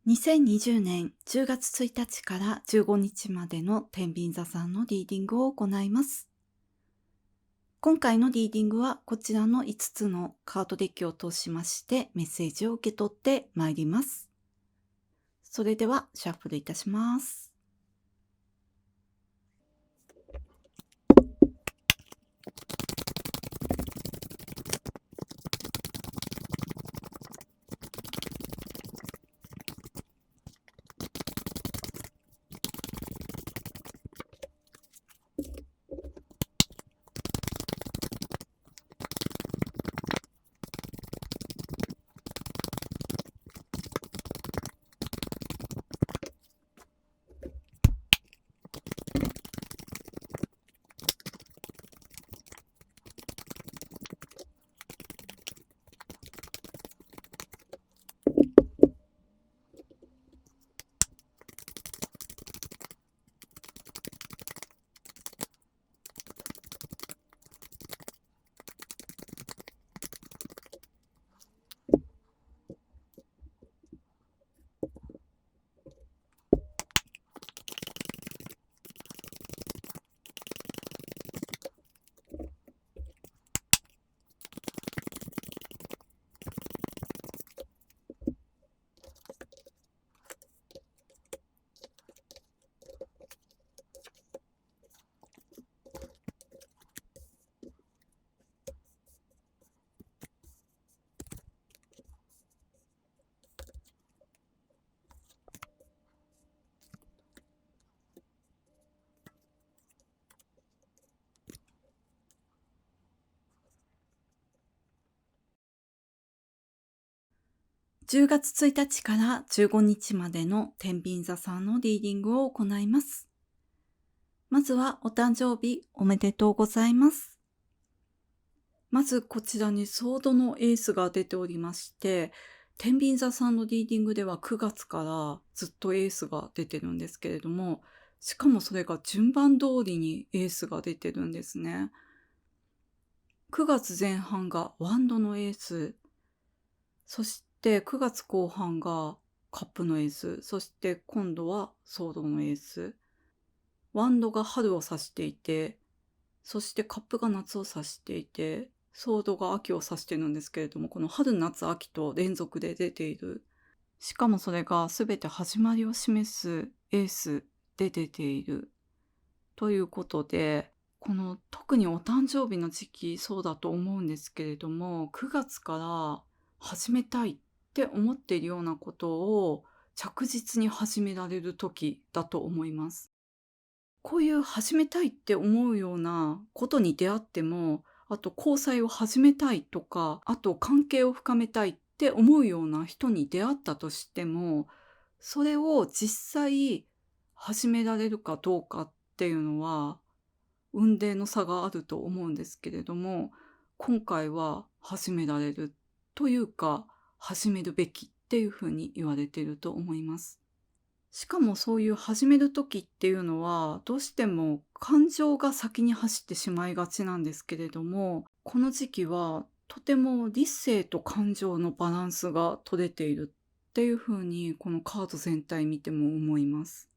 2020年10月1日から15日までの天秤座さんのリーディングを行います。今回のリーディングはこちらの5つのカードデッキを通しましてメッセージを受け取ってまいります。それではシャッフルいたします。10月1日から15日までの天秤座さんのリーディングを行います。まずはお誕生日おめでとうございます。まずこちらにソードのエースが出ておりまして、天秤座さんのリーディングでは9月からずっとエースが出てるんですけれども、しかもそれが順番通りにエースが出てるんですね。9月前半がワンドのエース、そして9月後半がカップのエース、そして今度はソードのエース。ワンドが春を指していて、そしてカップが夏を指していて、ソードが秋を指してるんですけれども、この春夏秋と連続で出ている。しかもそれが全て始まりを示すエースで出ている。ということで、この特にお誕生日の時期そうだと思うんですけれども、9月から始めたいって思っているようなことを着実に始められる時だと思います。こういう始めたいって思うようなことに出会っても、あと交際を始めたいとか、あと関係を深めたいって思うような人に出会ったとしても、それを実際始められるかどうかっていうのは、運命の差があると思うんですけれども、今回は始められるというか、始めるべきっていうふうに言われていると思います。しかもそういう始める時っていうのは、どうしても感情が先に走ってしまいがちなんですけれども、この時期はとても理性と感情のバランスが取れているっていう風に、このカード全体見ても思います。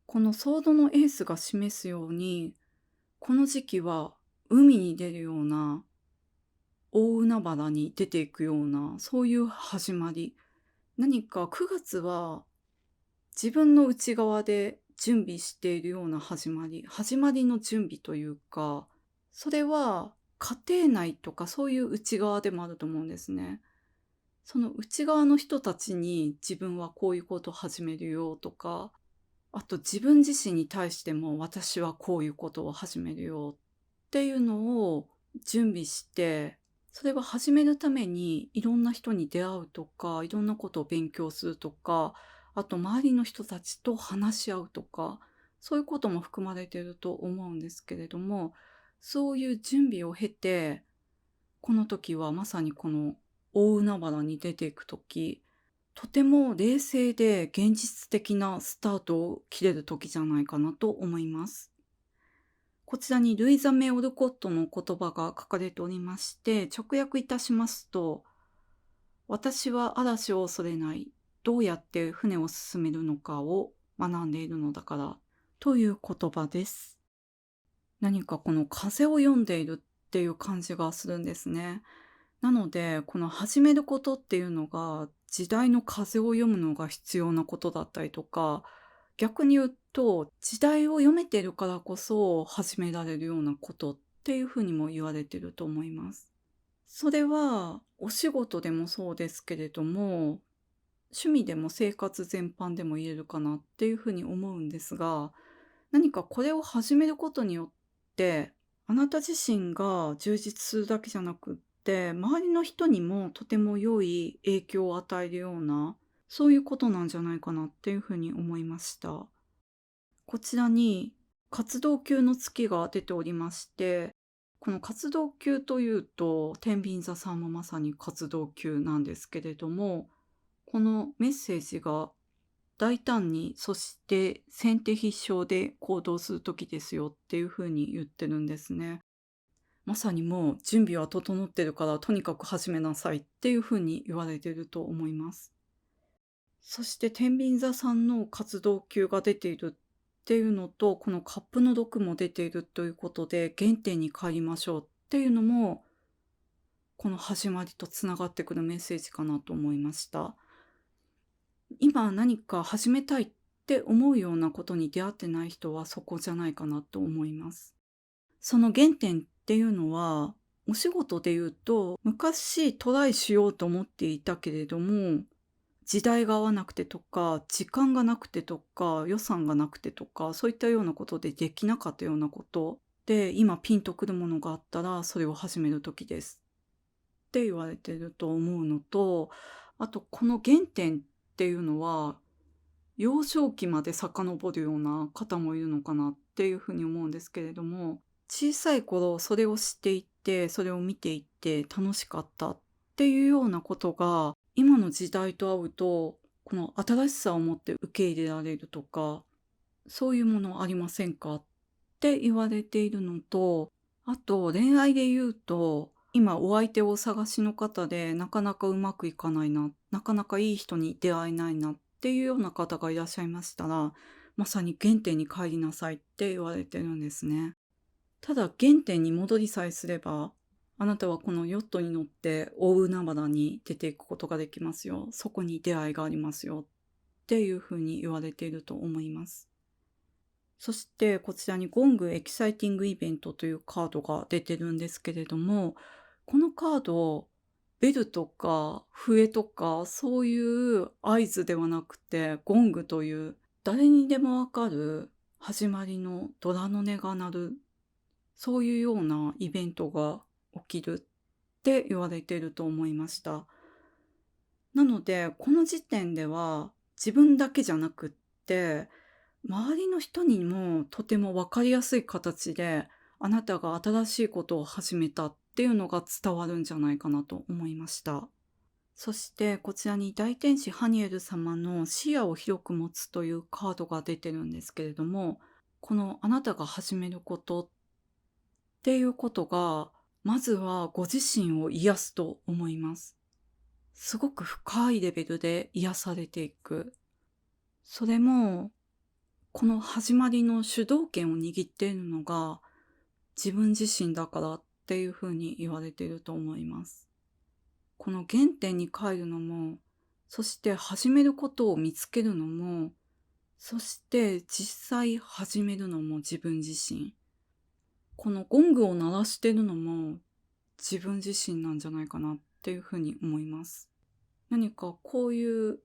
このソードのエースが示すように、この時期は海に出るような、大海原に出ていくような、そういう始まり。何か9月は自分の内側で準備しているような始まりの準備というか、それは家庭内とかそういう内側でもあると思うんですね。その内側の人たちに自分はこういうことを始めるよとか、あと自分自身に対しても私はこういうことを始めるよっていうのを準備して、それは始めるためにいろんな人に出会うとか、いろんなことを勉強するとか、あと周りの人たちと話し合うとか、そういうことも含まれていると思うんですけれども、そういう準備を経て、この時はまさにこの大海原に出ていく時、とても冷静で現実的なスタートを切れる時じゃないかなと思います。こちらにルイザ・メオルコットの言葉が書かれておりまして、直訳いたしますと、私は嵐を恐れない。どうやって船を進めるのかを学んでいるのだからという言葉です。何かこの風を読んでいるっていう感じがするんですね。なので、この始めることっていうのが、時代の風を読むのが必要なことだったりとか、逆に言うと、時代を読めてるからこそ始められるようなことっていうふうにも言われてると思います。それはお仕事でもそうですけれども、趣味でも生活全般でも言えるかなっていうふうに思うんですが、何かこれを始めることによって、あなた自身が充実するだけじゃなくって、周りの人にもとても良い影響を与えるような、そういうことなんじゃないかなっていうふうに思いました。こちらに活動級の月が出ておりまして、この活動級というと、天秤座さんもまさに活動級なんですけれども、このメッセージが大胆に、そして先手必勝で行動する時ですよっていう風に言ってるんですね。まさにもう準備は整ってるからとにかく始めなさいっていう風に言われてると思います。そして天秤座さんの活動級が出ているっていうのと、このカップの毒も出ているということで、原点に帰りましょうっていうのも、この始まりとつながってくるメッセージかなと思いました。今何か始めたいって思うようなことに出会ってない人はそこじゃないかなと思います。その原点っていうのは、お仕事で言うと、昔トライしようと思っていたけれども、時代が合わなくてとか、時間がなくてとか、予算がなくてとか、そういったようなことでできなかったようなことで、今ピンとくるものがあったら、それを始める時ですって言われてると思うのと、あとこの原点っていうのは、幼少期まで遡るような方もいるのかなっていうふうに思うんですけれども、小さい頃それを知っていって、それを見ていって楽しかったっていうようなことが、今の時代と合うと、この新しさを持って受け入れられるとか、そういうものありませんかって言われているのと、あと恋愛で言うと、今お相手をお探しの方でなかなかうまくいかないな、なかなかいい人に出会えないなっていうような方がいらっしゃいましたら、まさに原点に帰りなさいって言われてるんですね。ただ原点に戻りさえすれば、あなたはこのヨットに乗って大海原に出ていくことができますよ。そこに出会いがありますよっていうふうに言われていると思います。そしてこちらにゴングエキサイティングイベントというカードが出てるんですけれども、このカード、ベルとか笛とかそういう合図ではなくて、ゴングという誰にでもわかる始まりのドラの音が鳴る、そういうようなイベントが起きるって言われていると思いました。なので、この時点では自分だけじゃなくって、周りの人にもとても分かりやすい形で、あなたが新しいことを始めたっていうのが伝わるんじゃないかなと思いました。そしてこちらに大天使ハニエル様の視野を広く持つというカードが出てるんですけれども、このあなたが始めることっていうことが、まずはご自身を癒すと思います。すごく深いレベルで癒されていく。それもこの始まりの主導権を握っているのが自分自身だからっていうふうに言われていると思います。この原点に帰るのも、そして始めることを見つけるのも、そして実際始めるのも自分自身。このゴングを鳴らしてるのも自分自身なんじゃないかなっていうふうに思います。何かこういう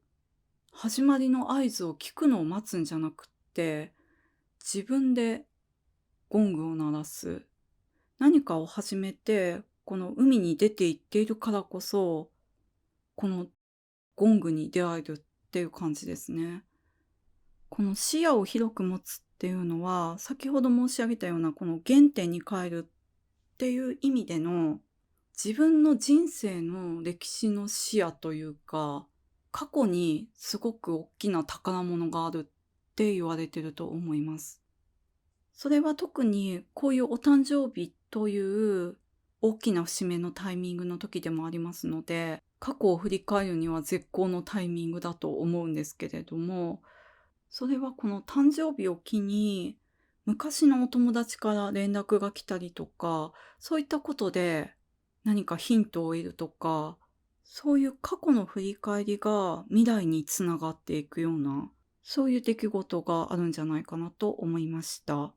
始まりの合図を聞くのを待つんじゃなくって、自分でゴングを鳴らす。何かを始めて、この海に出て行っているからこそ、このゴングに出会えるっていう感じですね。この視野を広く持つっていうのは、先ほど申し上げたようなこの原点に帰るっていう意味での自分の人生の歴史の視野というか、過去にすごく大きな宝物があるって言われてると思います。それは特にこういうお誕生日という大きな節目のタイミングの時でもありますので、過去を振り返るには絶好のタイミングだと思うんですけれども、それはこの誕生日を機に、昔のお友達から連絡が来たりとか、そういったことで何かヒントを得るとか、そういう過去の振り返りが未来につながっていくような、そういう出来事があるんじゃないかなと思いました。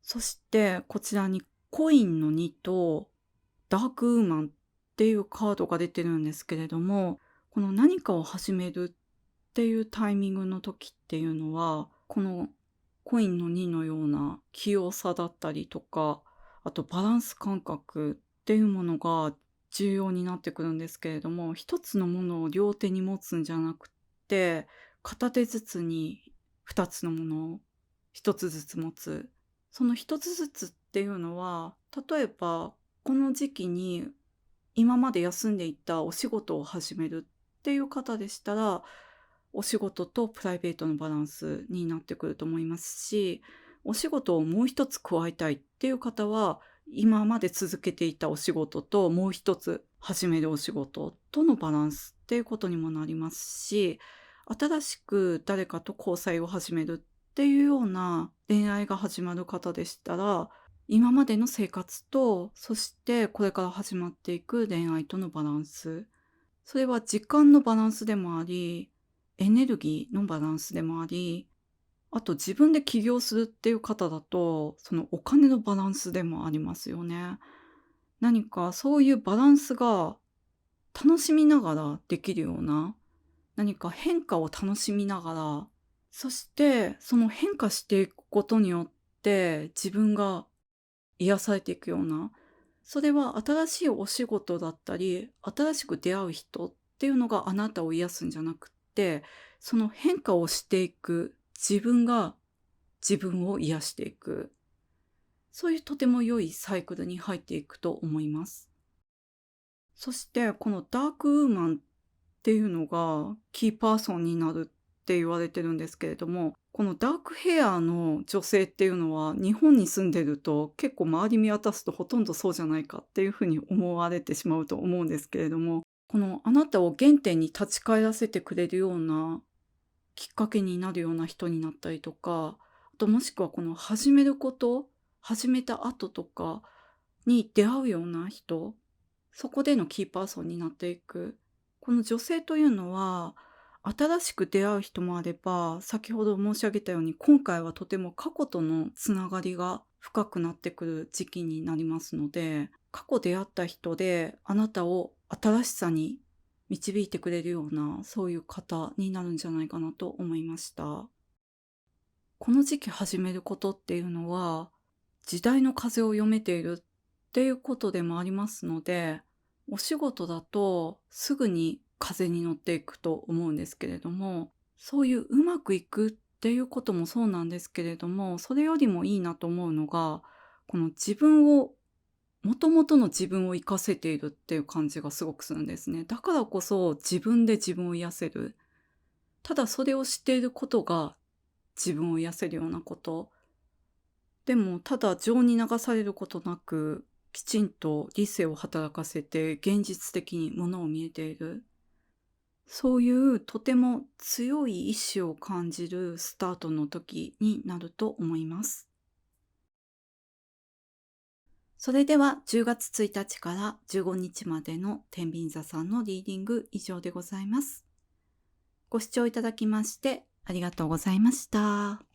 そしてこちらにコインの2とダークウーマンっていうカードが出てるんですけれども、この何かを始めるっていうタイミングの時っていうのは、このコインの2のような器用さだったりとか、あとバランス感覚っていうものが重要になってくるんですけれども、一つのものを両手に持つんじゃなくって、片手ずつに二つのものを一つずつ持つ。その一つずつっていうのは、例えばこの時期に今まで休んでいたお仕事を始めるっていう方でしたら、お仕事とプライベートのバランスになってくると思いますし、お仕事をもう一つ加えたいっていう方は、今まで続けていたお仕事ともう一つ始めるお仕事とのバランスっていうことにもなりますし、新しく誰かと交際を始めるっていうような恋愛が始まる方でしたら、今までの生活と、そしてこれから始まっていく恋愛とのバランス。それは時間のバランスでもあり、エネルギーのバランスでもあり、あと自分で起業するっていう方だと、そのお金のバランスでもありますよね。何かそういうバランスが楽しみながらできるような、何か変化を楽しみながら、そしてその変化していくことによって自分が癒されていくような、それは新しいお仕事だったり、新しく出会う人っていうのがあなたを癒すんじゃなくって、その変化をしていく自分が自分を癒していく。そういうとても良いサイクルに入っていくと思います。そしてこのダークウーマンっていうのがキーパーソンになるって言われてるんですけれども、このダークヘアの女性っていうのは日本に住んでると結構周り見渡すとほとんどそうじゃないかっていうふうに思われてしまうと思うんですけれども、このあなたを原点に立ち返らせてくれるようなきっかけになるような人になったりとか、あともしくはこの始めること、始めた後とかに出会うような人、そこでのキーパーソンになっていく。この女性というのは、新しく出会う人もあれば、先ほど申し上げたように、今回はとても過去とのつながりが深くなってくる時期になりますので、過去出会った人であなたを新しさに導いてくれるような、そういう方になるんじゃないかなと思いました。この時期始めることっていうのは、時代の風を読めているっていうことでもありますので、お仕事だとすぐに風に乗っていくと思うんですけれども、そういううまくいくっていうこともそうなんですけれども、それよりもいいなと思うのが、この自分を、もともとの自分を活かせているっていう感じがすごくするんですね。だからこそ自分で自分を癒せる。ただそれを知っていることが自分を癒せるようなこと。でも、ただ情に流されることなく、きちんと理性を働かせて現実的にものを見えている。そういうとても強い意志を感じるスタートの時になると思います。それでは10月1日から15日までの天秤座さんのリーディング以上でございます。ご視聴いただきましてありがとうございました。